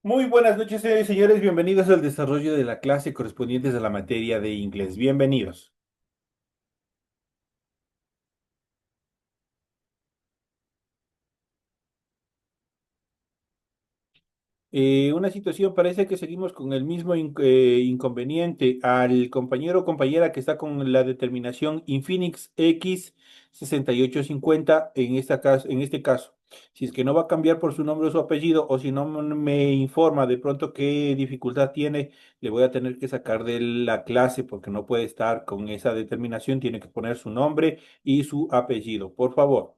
Muy buenas noches, señores y señores. Bienvenidos al desarrollo de la clase correspondientes a la materia de inglés. Bienvenidos. Una situación, parece que seguimos con el mismo inconveniente. Al compañero o compañera que está con la determinación Infinix X 6850 en este caso, si es que no va a cambiar por su nombre o su apellido, o si no me informa de pronto qué dificultad tiene, le voy a tener que sacar de la clase porque no puede estar con esa determinación. Tiene que poner su nombre y su apellido, por favor.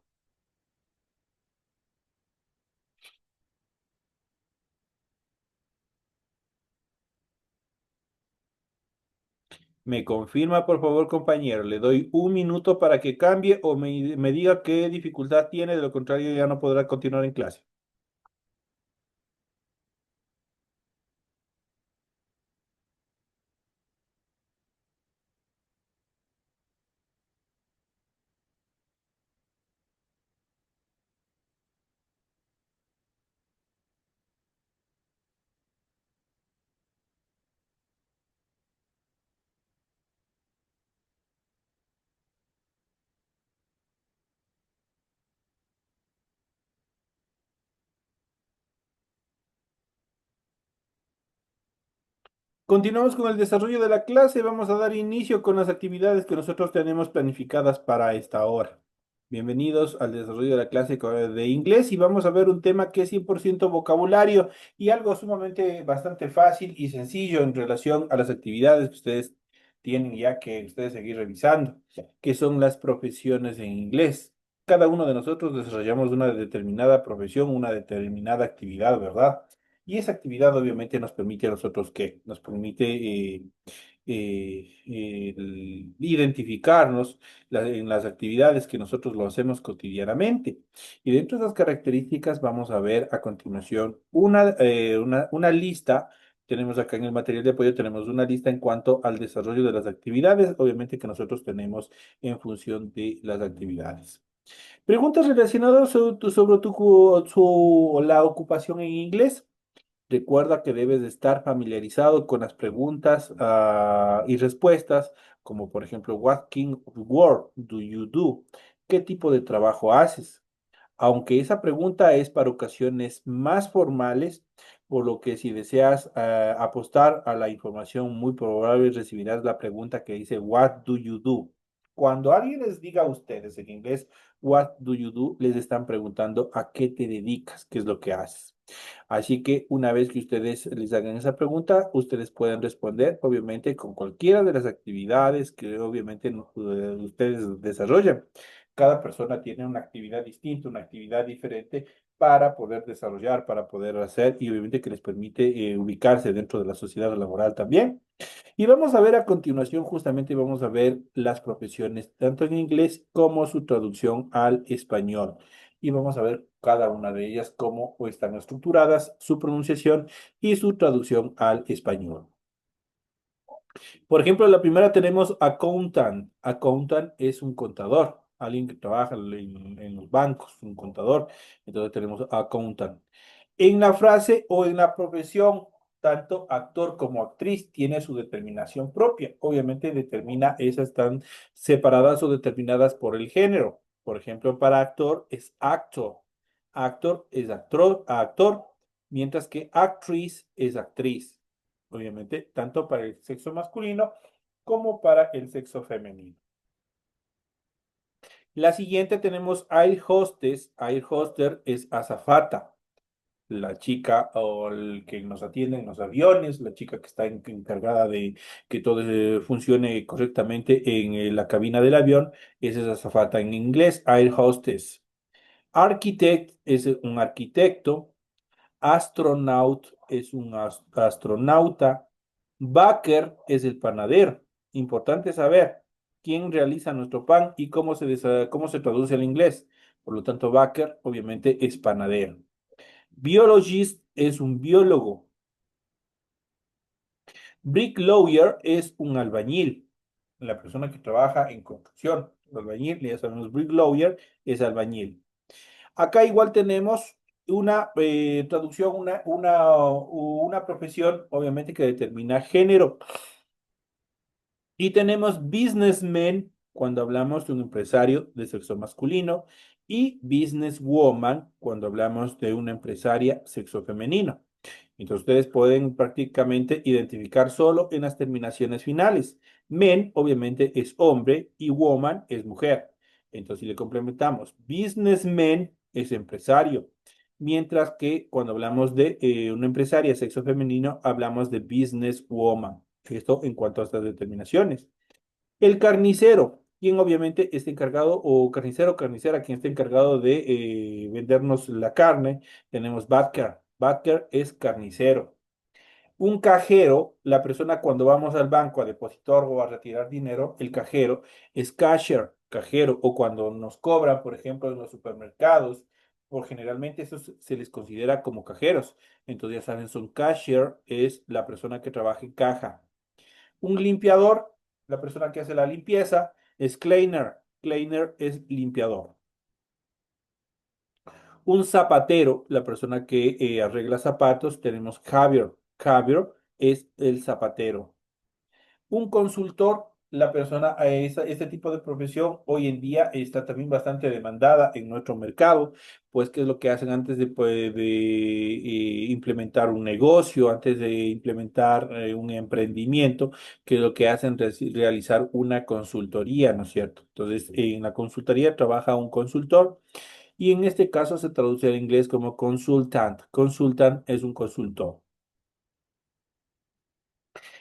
Me confirma, por favor, compañero. Le doy un minuto para que cambie o me diga qué dificultad tiene. De lo contrario, ya no podrá continuar en clase. Continuamos con el desarrollo de la clase. Vamos a dar inicio con las actividades que nosotros tenemos planificadas para esta hora. Bienvenidos al desarrollo de la clase de inglés y vamos a ver un tema que es 100% vocabulario y algo sumamente bastante fácil y sencillo en relación a las actividades que ustedes tienen ya que ustedes seguir revisando, que son las profesiones en inglés. Cada uno de nosotros desarrollamos una determinada profesión, una determinada actividad, ¿verdad? Y esa actividad obviamente nos permite a nosotros ¿qué? Nos permite identificarnos en las actividades que nosotros lo hacemos cotidianamente. Y dentro de esas características vamos a ver a continuación una lista. Tenemos acá en el material de apoyo, tenemos una lista en cuanto al desarrollo de las actividades, obviamente que nosotros tenemos en función de las actividades. Preguntas relacionadas sobre la ocupación en inglés. Recuerda que debes de estar familiarizado con las preguntas y respuestas, como por ejemplo, What kind of work do you do? ¿Qué tipo de trabajo haces? Aunque esa pregunta es para ocasiones más formales, por lo que si deseas apostar a la información, muy probable recibirás la pregunta que dice, What do you do? Cuando alguien les diga a ustedes en inglés, What do you do? Les están preguntando a qué te dedicas, qué es lo que haces. Así que una vez que ustedes les hagan esa pregunta, ustedes pueden responder, obviamente, con cualquiera de las actividades que obviamente ustedes desarrollan. Cada persona tiene una actividad distinta, una actividad diferente para poder desarrollar, para poder hacer y obviamente que les permite ubicarse dentro de la sociedad laboral también. Y vamos a ver a continuación, justamente vamos a ver las profesiones, tanto en inglés como su traducción al español. Y vamos a ver cada una de ellas, cómo están estructuradas, su pronunciación y su traducción al español. Por ejemplo, la primera tenemos accountant. Accountant es un contador, alguien que trabaja en los bancos, un contador. Entonces tenemos accountant. En la frase o en la profesión, tanto actor como actriz tiene su determinación propia. Obviamente determina, esas están separadas o determinadas por el género. Por ejemplo, para actor es actor. Actor es actor, mientras que actriz es actriz. Obviamente, tanto para el sexo masculino como para el sexo femenino. La siguiente tenemos air hostess. Air hostess es azafata, la chica o el que nos atiende en los aviones, la chica que está encargada de que todo funcione correctamente en la cabina del avión. Esa es azafata en inglés, air hostess. Architect es un arquitecto. Astronaut es un astronauta. Baker es el panadero. Importante saber quién realiza nuestro pan y cómo se traduce al inglés. Por lo tanto, Baker obviamente es panadero. Biologist es un biólogo. Bricklayer es un albañil, la persona que trabaja en construcción. El albañil, ya sabemos, bricklayer es albañil. Acá igual tenemos una traducción, una profesión, obviamente, que determina género. Y tenemos businessmen cuando hablamos de un empresario de sexo masculino y businesswoman cuando hablamos de una empresaria sexo femenino. Entonces ustedes pueden prácticamente identificar solo en las terminaciones finales. Men obviamente es hombre y woman es mujer. Entonces si le complementamos, businessman es empresario. Mientras que cuando hablamos de una empresaria sexo femenino, hablamos de businesswoman. Esto en cuanto a estas determinaciones. El carnicero, quien obviamente está encargado, o carnicero o carnicera, quien está encargado de vendernos la carne, tenemos Butker. Butker es carnicero. Un cajero, la persona cuando vamos al banco a depositar o a retirar dinero, el cajero es cashier, cajero, o cuando nos cobran, por ejemplo, en los supermercados, por generalmente eso se les considera como cajeros. Entonces ya saben, son cashier, es la persona que trabaja en caja. Un limpiador, la persona que hace la limpieza, es cleaner. Cleaner es limpiador. Un zapatero, la persona que arregla zapatos, tenemos Javier. Javier es el zapatero. Un consultor, la persona, este tipo de profesión hoy en día está también bastante demandada en nuestro mercado, pues qué es lo que hacen antes de implementar un negocio, antes de implementar un emprendimiento, que es lo que hacen realizar una consultoría, ¿no es cierto? Entonces, en la consultoría trabaja un consultor y en este caso se traduce al inglés como consultant. Consultant es un consultor.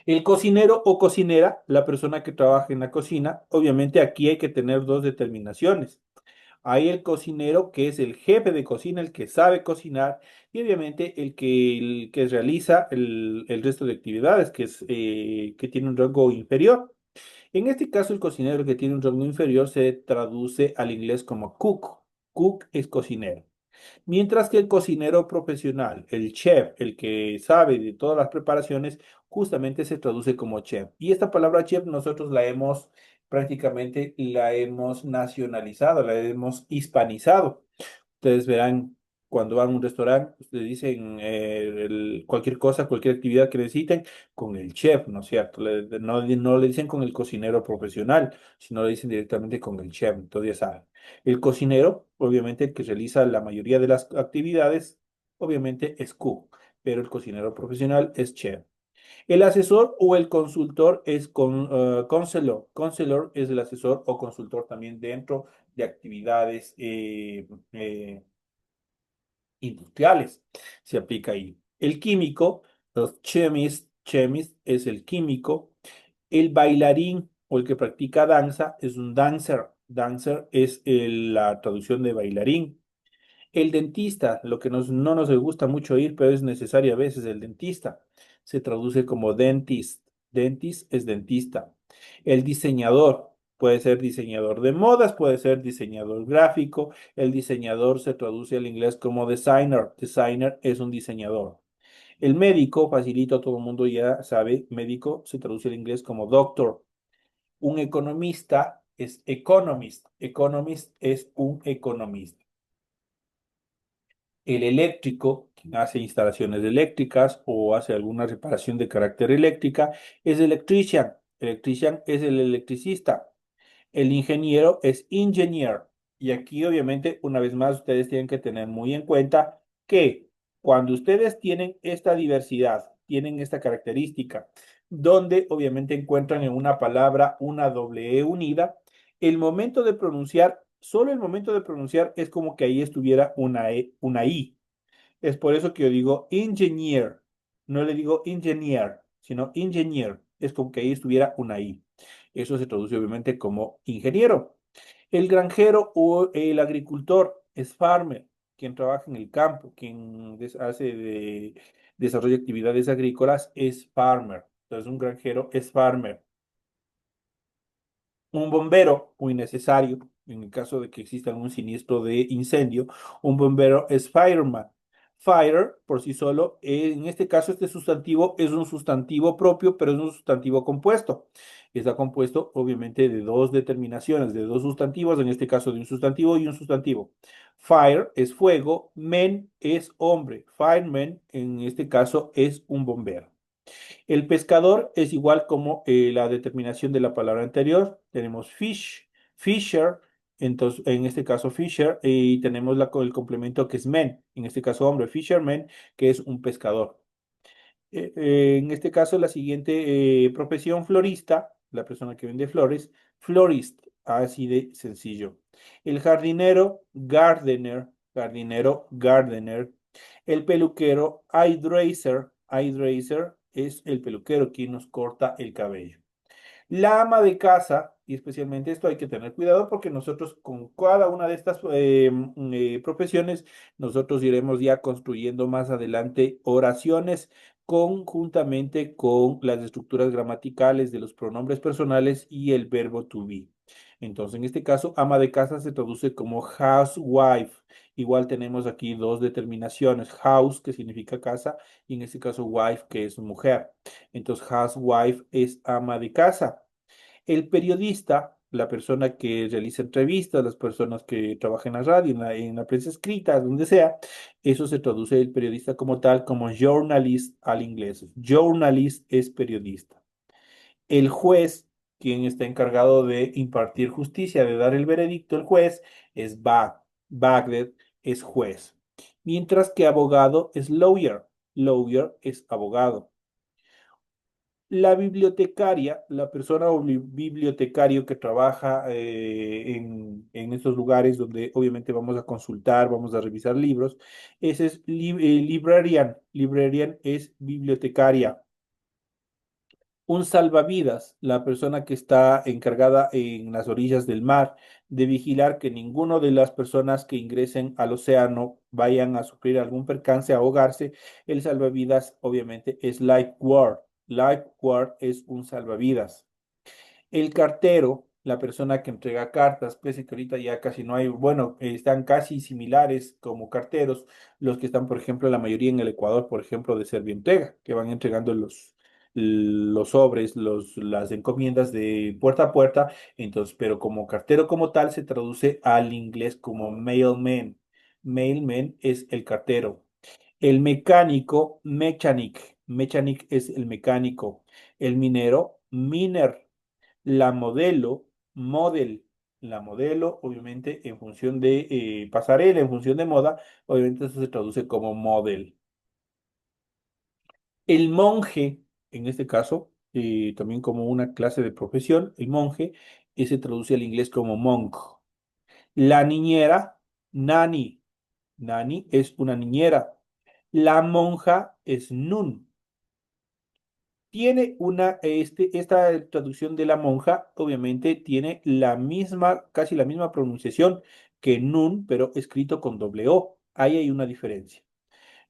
El cocinero o cocinera, la persona que trabaja en la cocina, obviamente aquí hay que tener dos determinaciones. Hay el cocinero que es el jefe de cocina, el que sabe cocinar, y obviamente el que realiza el resto de actividades, que tiene un rango inferior. En este caso, el cocinero que tiene un rango inferior se traduce al inglés como cook. Cook es cocinero. Mientras que el cocinero profesional, el chef, el que sabe de todas las preparaciones, justamente se traduce como chef. Y esta palabra chef nosotros la hemos nacionalizado, la hemos hispanizado. Ustedes verán cuando van a un restaurante, ustedes dicen cualquier cosa, cualquier actividad que necesiten con el chef, ¿no es cierto? No le dicen con el cocinero profesional, sino le dicen directamente con el chef. Entonces ya saben. El cocinero, obviamente, el que realiza la mayoría de las actividades, obviamente es cook, pero el cocinero profesional es chef. El asesor o el consultor es counselor. Counselor es el asesor o consultor también dentro de actividades industriales. Se aplica ahí. El químico, los chemist es el químico. El bailarín o el que practica danza es un dancer. Dancer es la traducción de bailarín. El dentista, lo que no nos gusta mucho oír, pero es necesario a veces el dentista, se traduce como dentist. Dentist es dentista. El diseñador puede ser diseñador de modas, puede ser diseñador gráfico. El diseñador se traduce al inglés como designer. Designer es un diseñador. El médico, facilito, todo el mundo ya sabe, médico se traduce al inglés como doctor. Un economista es economist. Economist es un economista. El eléctrico, quien hace instalaciones eléctricas o hace alguna reparación de carácter eléctrica, es electrician. Electrician es el electricista. El ingeniero es engineer. Y aquí, obviamente, una vez más, ustedes tienen que tener muy en cuenta que cuando ustedes tienen esta diversidad, tienen esta característica, donde obviamente encuentran en una palabra una doble E unida, el momento de pronunciar, solo el momento de pronunciar es como que ahí estuviera una E, una I. Es por eso que yo digo engineer. No le digo engineer, sino engineer. Es como que ahí estuviera una I. Eso se traduce obviamente como ingeniero. El granjero o el agricultor es farmer, quien trabaja en el campo, quien desarrolla actividades agrícolas es farmer. Entonces, un granjero es farmer. Un bombero, muy necesario, en el caso de que exista algún siniestro de incendio, un bombero es fireman. Fire, por sí solo, en este caso este sustantivo es un sustantivo propio, pero es un sustantivo compuesto. Está compuesto obviamente de dos determinaciones, de dos sustantivos, en este caso de un sustantivo y un sustantivo. Fire es fuego, man es hombre. Fireman en este caso es un bombero. El pescador es igual como la determinación de la palabra anterior. Tenemos fish, fisher, entonces en este caso fisher, y tenemos el complemento que es man, en este caso hombre, fisherman, que es un pescador. En este caso, la siguiente profesión florista, la persona que vende flores, florist, así de sencillo. El jardinero, gardener, jardinero, gardener. El peluquero, hairdresser, hairdresser es el peluquero quien nos corta el cabello. La ama de casa, y especialmente esto hay que tener cuidado porque nosotros con cada una de estas profesiones, nosotros iremos ya construyendo más adelante oraciones conjuntamente con las estructuras gramaticales de los pronombres personales y el verbo to be. Entonces, en este caso, ama de casa se traduce como housewife. Igual tenemos aquí dos determinaciones, house, que significa casa, y en este caso wife, que es mujer. Entonces, housewife es ama de casa. El periodista, la persona que realiza entrevistas, las personas que trabajan en la radio, en la prensa escrita, donde sea, eso se traduce el periodista como tal, como journalist al inglés. Journalist es periodista. El juez, quien está encargado de impartir justicia, de dar el veredicto, el juez es Bagdet es juez. Mientras que abogado es lawyer. Lawyer es abogado. La bibliotecaria, la persona o bibliotecario que trabaja en estos lugares donde obviamente vamos a consultar, vamos a revisar libros, ese es librarian. Librarian es bibliotecaria. Un salvavidas, la persona que está encargada en las orillas del mar de vigilar que ninguno de las personas que ingresen al océano vayan a sufrir algún percance, a ahogarse. El salvavidas obviamente es lifeguard. Lifeguard es un salvavidas. El cartero, la persona que entrega cartas, pese que ahorita ya casi no hay, bueno, están casi similares como carteros, los que están, por ejemplo, la mayoría en el Ecuador, por ejemplo, de Servientrega, que van entregando los sobres, las encomiendas de puerta a puerta. Entonces, pero como cartero como tal se traduce al inglés como mailman. Mailman es el cartero. El mecánico, mechanic. Mechanic es el mecánico. El minero, miner. La modelo, model. La modelo, obviamente, en función de pasarela, en función de moda, obviamente eso se traduce como model. El monje, en este caso, también como una clase de profesión, el monje, se traduce al inglés como monk. La niñera, nani. Nani es una niñera. La monja es nun. Tiene esta traducción de la monja, obviamente tiene la misma, casi la misma pronunciación que nun, pero escrito con doble O. Ahí hay una diferencia.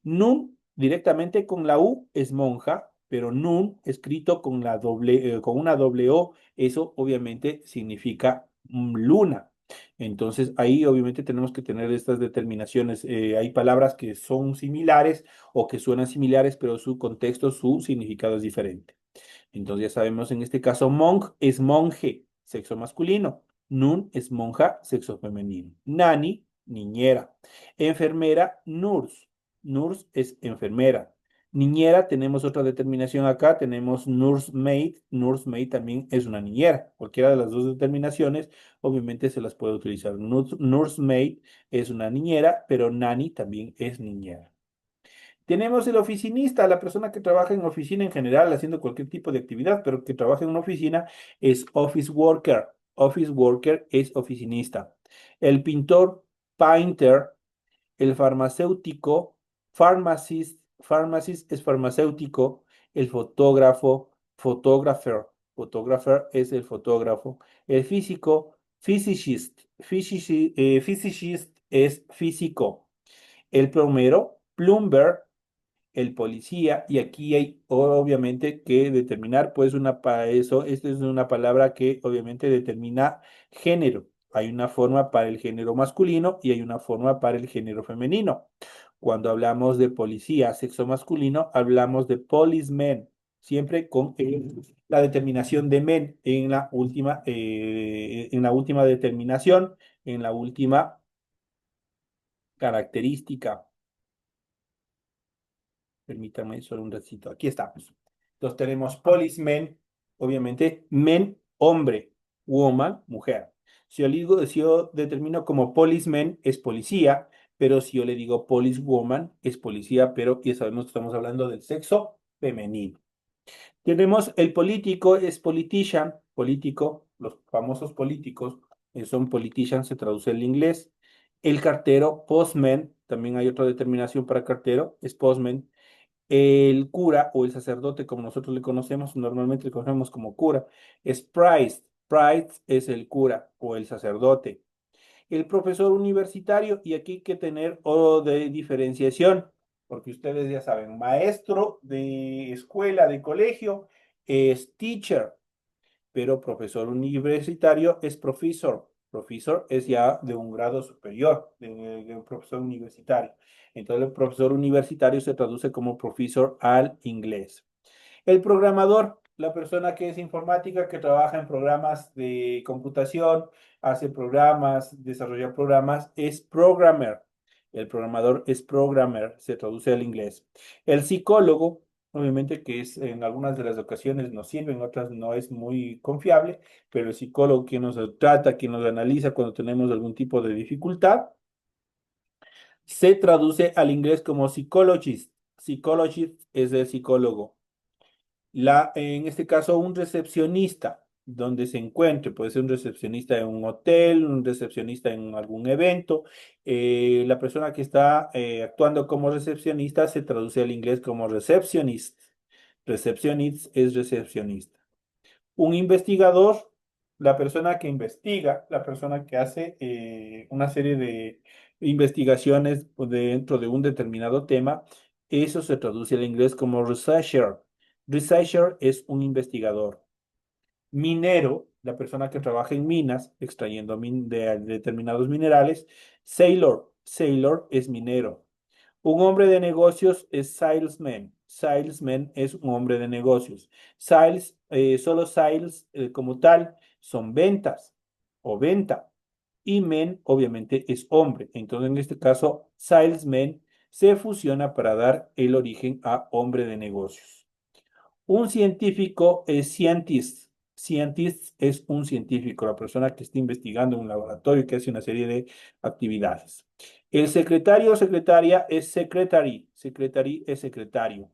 Nun directamente con la U es monja, pero Nun escrito con una doble O, eso obviamente significa luna. Entonces ahí obviamente tenemos que tener estas determinaciones. Hay palabras que son similares o que suenan similares, pero su contexto, su significado es diferente. Entonces ya sabemos, en este caso, monk es monje, sexo masculino. Nun es monja, sexo femenino. Nani, niñera. Enfermera, nurse. Nurse es enfermera. Niñera, tenemos otra determinación acá, tenemos nursemaid. Nursemaid también es una niñera. Cualquiera de las dos determinaciones, obviamente se las puede utilizar. Nursemaid es una niñera, pero nani también es niñera. Tenemos el oficinista, la persona que trabaja en oficina en general, haciendo cualquier tipo de actividad, pero que trabaja en una oficina es office worker. Office worker es oficinista. El pintor, painter. El farmacéutico, pharmacist. Pharmacist es farmacéutico. El fotógrafo, photographer. Photographer es el fotógrafo. El físico, physicist. Physicist es físico. El plomero, plumber. El policía, y aquí hay obviamente que determinar, pues para eso, esta es una palabra que obviamente determina género. Hay una forma para el género masculino y hay una forma para el género femenino. Cuando hablamos de policía, sexo masculino, hablamos de policemen, siempre con la determinación de men en la última determinación, en la última característica. Permítanme solo un ratito. Aquí estamos. Entonces tenemos policemen, obviamente, men, hombre, woman, mujer. Si yo determino como policeman, es policía, pero si yo le digo policewoman, es policía, pero ya sabemos que estamos hablando del sexo femenino. Tenemos el político, es politician, político, los famosos políticos son politician, se traduce al inglés. El cartero, postman, también hay otra determinación para cartero, es postman. El cura o el sacerdote, como nosotros le conocemos, normalmente le conocemos como cura, es priest. Priest es el cura o el sacerdote. El profesor universitario, y aquí hay que tener o de diferenciación, porque ustedes ya saben, maestro de escuela, de colegio, es teacher, pero profesor universitario es professor. Profesor es ya de un grado superior, de un profesor universitario. Entonces, el profesor universitario se traduce como profesor al inglés. El programador, la persona que es informática, que trabaja en programas de computación, hace programas, desarrolla programas, es programmer. El programador es programmer, se traduce al inglés. El psicólogo, obviamente que es en algunas de las ocasiones nos sirve, en otras no es muy confiable, pero el psicólogo quien nos trata, quien nos analiza cuando tenemos algún tipo de dificultad, se traduce al inglés como psychologist. Psychologist es el psicólogo. En este caso, un recepcionista, donde se encuentre, puede ser un recepcionista en un hotel, un recepcionista en algún evento. La persona que está actuando como recepcionista se traduce al inglés como receptionist. Receptionist es recepcionista. Un investigador, la persona que investiga, la persona que hace una serie de investigaciones dentro de un determinado tema, eso se traduce al inglés como researcher. Researcher es un investigador. Minero, la persona que trabaja en minas, extrayendo de determinados minerales. Sailor, sailor es minero. Un hombre de negocios es salesman. Salesman es un hombre de negocios. Sales, solo sales como tal son ventas o venta. Y men obviamente es hombre. Entonces en este caso, salesman se fusiona para dar el origen a hombre de negocios. Un científico es scientist. Scientist es un científico, la persona que está investigando en un laboratorio y que hace una serie de actividades. El secretario o secretaria es secretary. Secretary es secretario.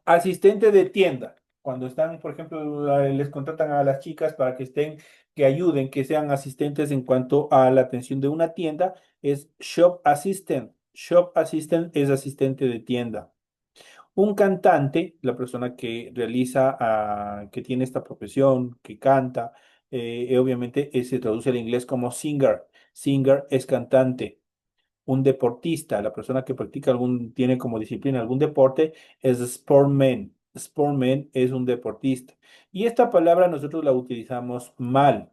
Asistente de tienda. Cuando están, por ejemplo, les contratan a las chicas para que estén, que ayuden, que sean asistentes en cuanto a la atención de una tienda, es shop assistant. Shop assistant es asistente de tienda. Un cantante, la persona que realiza, que tiene esta profesión, que canta, obviamente se traduce al inglés como singer. Singer es cantante. Un deportista, la persona que practica tiene como disciplina algún deporte, es sportman. Sportman es un deportista. Y esta palabra nosotros la utilizamos mal.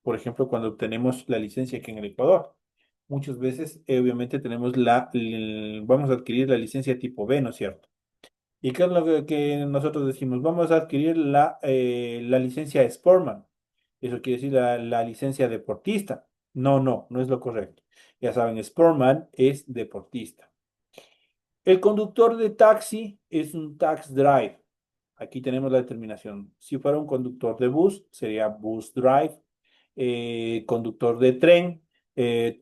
Por ejemplo, cuando obtenemos la licencia aquí en el Ecuador. Muchas veces, obviamente, tenemos vamos a adquirir la licencia tipo B, ¿no es cierto? ¿Y qué es lo que nosotros decimos? Vamos a adquirir la licencia Sportman. Eso quiere decir la licencia deportista. No, no, no es lo correcto. Ya saben, Sportman es deportista. El conductor de taxi es un tax drive. Aquí tenemos la determinación. Si fuera un conductor de bus, sería bus drive. Conductor de tren,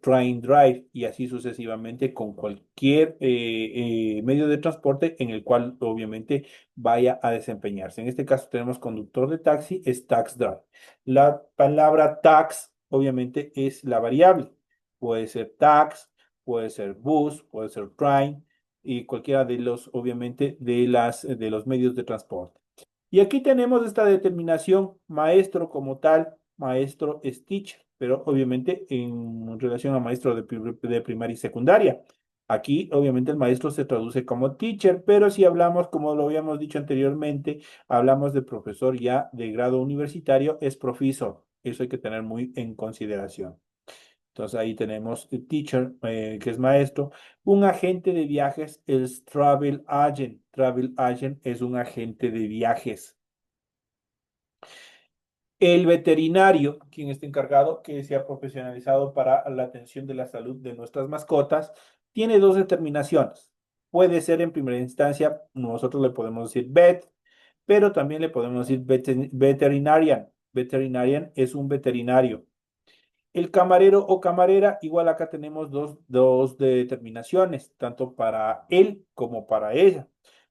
train drive, y así sucesivamente con cualquier medio de transporte en el cual obviamente vaya a desempeñarse. En este caso tenemos conductor de taxi, es tax drive. La palabra tax obviamente es la variable. Puede ser tax, puede ser bus, puede ser train y cualquiera de los, obviamente, de los medios de transporte. Y aquí tenemos esta determinación, maestro como tal, maestro es teacher, pero obviamente en relación a maestro de primaria y secundaria. Aquí obviamente el maestro se traduce como teacher, pero si hablamos, como lo habíamos dicho anteriormente, hablamos de profesor ya de grado universitario, es profesor. Eso hay que tener muy en consideración. Entonces ahí tenemos el teacher, que es maestro. Un agente de viajes es travel agent. Travel agent es un agente de viajes. El veterinario, quien está encargado, que se ha profesionalizado para la atención de la salud de nuestras mascotas, tiene dos determinaciones. Puede ser en primera instancia, nosotros le podemos decir vet, pero también le podemos decir veterinarian. Veterinarian es un veterinario. El camarero o camarera, igual acá tenemos dos determinaciones, tanto para él como para ella.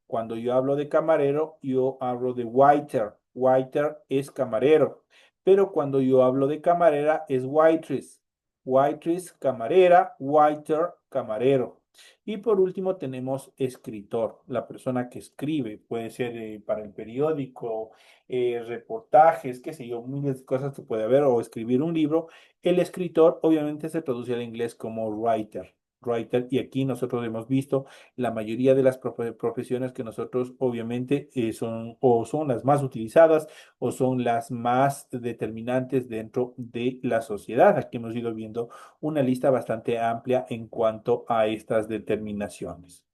Cuando yo hablo de camarero, yo hablo de waiter. Waiter es camarero. Pero cuando yo hablo de camarera, es waitress. Waitress, camarera. Waiter, camarero. Y por último tenemos escritor, la persona que escribe, puede ser para el periódico, reportajes, qué sé yo, miles de cosas que puede haber, o escribir un libro. El escritor obviamente se traduce al inglés como writer. Writer, y aquí nosotros hemos visto la mayoría de las profesiones que nosotros obviamente son o son las más utilizadas o son las más determinantes dentro de la sociedad. Aquí hemos ido viendo una lista bastante amplia en cuanto a estas determinaciones.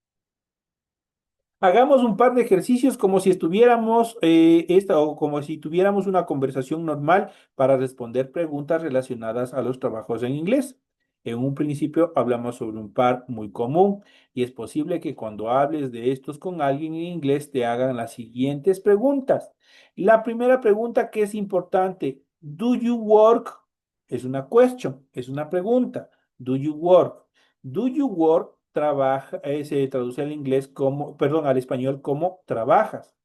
Hagamos un par de ejercicios como si estuviéramos o como si tuviéramos una conversación normal para responder preguntas relacionadas a los trabajos en inglés. En un principio hablamos sobre un par muy común y es posible que cuando hables de estos con alguien en inglés te hagan las siguientes preguntas. La primera pregunta que es importante, ¿do you work? Es una question, es una pregunta. ¿Do you work? Do you work trabaja, se traduce al inglés como, perdón, al español como trabajas.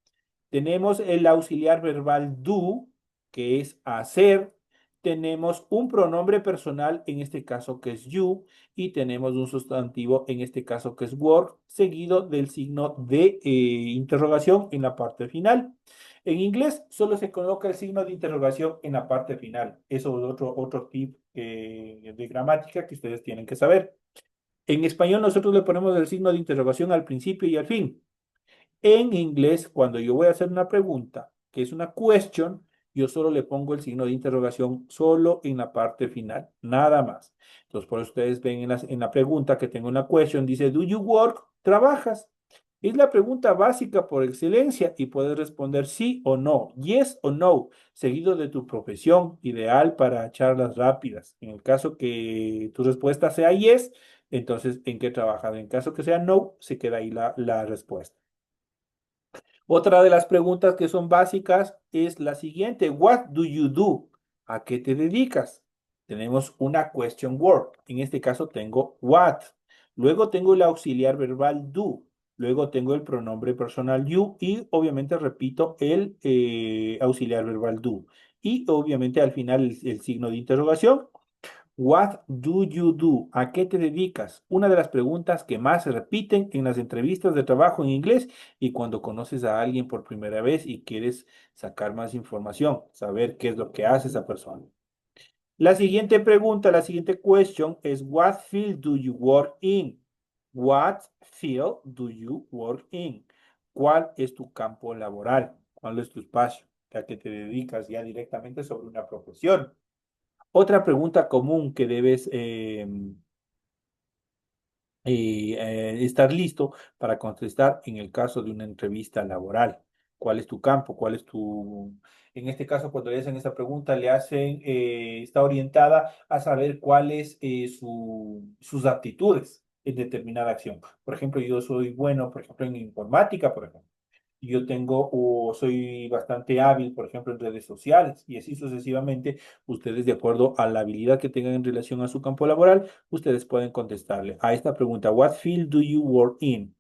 Tenemos el auxiliar verbal do, que es hacer. Tenemos un pronombre personal, en este caso que es you, y tenemos un sustantivo, en este caso que es work, seguido del signo de interrogación en la parte final. En inglés solo se coloca el signo de interrogación en la parte final. Eso es otro tip de gramática que ustedes tienen que saber. En español nosotros le ponemos el signo de interrogación al principio y al fin. En inglés, cuando yo voy a hacer una pregunta, que es una question, yo solo le pongo el signo de interrogación solo en la parte final, nada más. Entonces, por eso ustedes ven en la pregunta que tengo una question, dice, ¿do you work? ¿Trabajas? Es la pregunta básica por excelencia y puedes responder sí o no, yes o no, seguido de tu profesión, ideal para charlas rápidas. En el caso que tu respuesta sea yes, entonces, ¿en qué trabajas? En caso que sea no, se queda ahí la respuesta. Otra de las preguntas que son básicas es la siguiente. What do you do? ¿A qué te dedicas? Tenemos una question word. En este caso tengo what. Luego tengo el auxiliar verbal do. Luego tengo el pronombre personal you y obviamente repito el auxiliar verbal do. Y obviamente al final el signo de interrogación. What do you do? ¿A qué te dedicas? Una de las preguntas que más se repiten en las entrevistas de trabajo en inglés y cuando conoces a alguien por primera vez y quieres sacar más información, saber qué es lo que hace esa persona. La siguiente pregunta, la siguiente question es What field do you work in? What field do you work in? ¿Cuál es tu campo laboral? ¿Cuál es tu espacio? ¿A qué te dedicas ya directamente sobre una profesión? Otra pregunta común que debes estar listo para contestar en el caso de una entrevista laboral. ¿Cuál es tu campo? ¿Cuál es tu... En este caso, cuando le hacen esta pregunta, le hacen, está orientada a saber cuáles sus aptitudes en determinada acción. Por ejemplo, yo soy bueno, por ejemplo, en informática, por ejemplo. Yo tengo o soy bastante hábil, por ejemplo, en redes sociales y así sucesivamente, ustedes de acuerdo a la habilidad que tengan en relación a su campo laboral, ustedes pueden contestarle a esta pregunta, What field do you work in?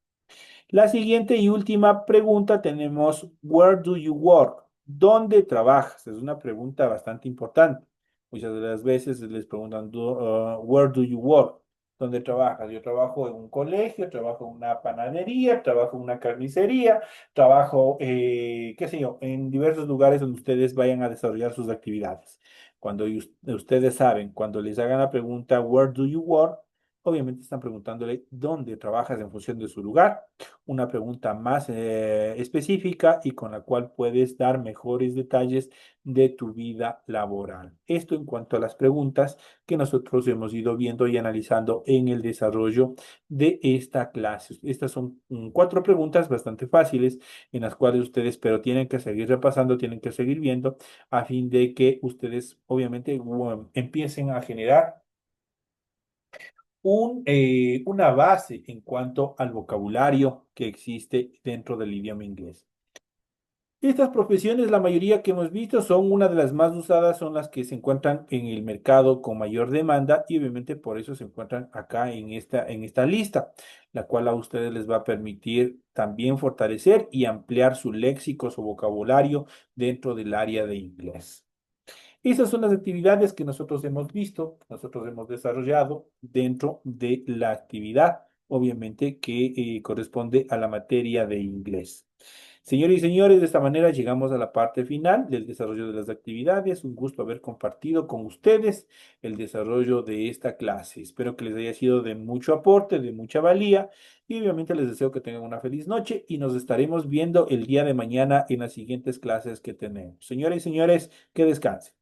La siguiente y última pregunta tenemos, Where do you work? ¿Dónde trabajas? Es una pregunta bastante importante. Muchas de las veces les preguntan, Where do you work? ¿Dónde trabajas? Yo trabajo en un colegio, trabajo en una panadería, trabajo en una carnicería, trabajo, qué sé yo, en diversos lugares donde ustedes vayan a desarrollar sus actividades. Cuando ustedes saben, cuando les hagan la pregunta, Where do you work? Obviamente están preguntándole dónde trabajas en función de su lugar, una pregunta más específica y con la cual puedes dar mejores detalles de tu vida laboral. Esto en cuanto a las preguntas que nosotros hemos ido viendo y analizando en el desarrollo de esta clase. Estas son cuatro preguntas bastante fáciles en las cuales ustedes, pero tienen que seguir repasando, tienen que seguir viendo a fin de que ustedes obviamente empiecen a generar una base en cuanto al vocabulario que existe dentro del idioma inglés. Estas profesiones, la mayoría que hemos visto, son una de las más usadas, son las que se encuentran en el mercado con mayor demanda y obviamente por eso se encuentran acá en esta lista, la cual a ustedes les va a permitir también fortalecer y ampliar su léxico, su vocabulario dentro del área de inglés. Esas son las actividades que nosotros hemos visto, nosotros hemos desarrollado dentro de la actividad, obviamente, que corresponde a la materia de inglés. Señores y señores, de esta manera llegamos a la parte final del desarrollo de las actividades. Un gusto haber compartido con ustedes el desarrollo de esta clase. Espero que les haya sido de mucho aporte, de mucha valía y obviamente les deseo que tengan una feliz noche y nos estaremos viendo el día de mañana en las siguientes clases que tenemos. Señores y señores, que descansen.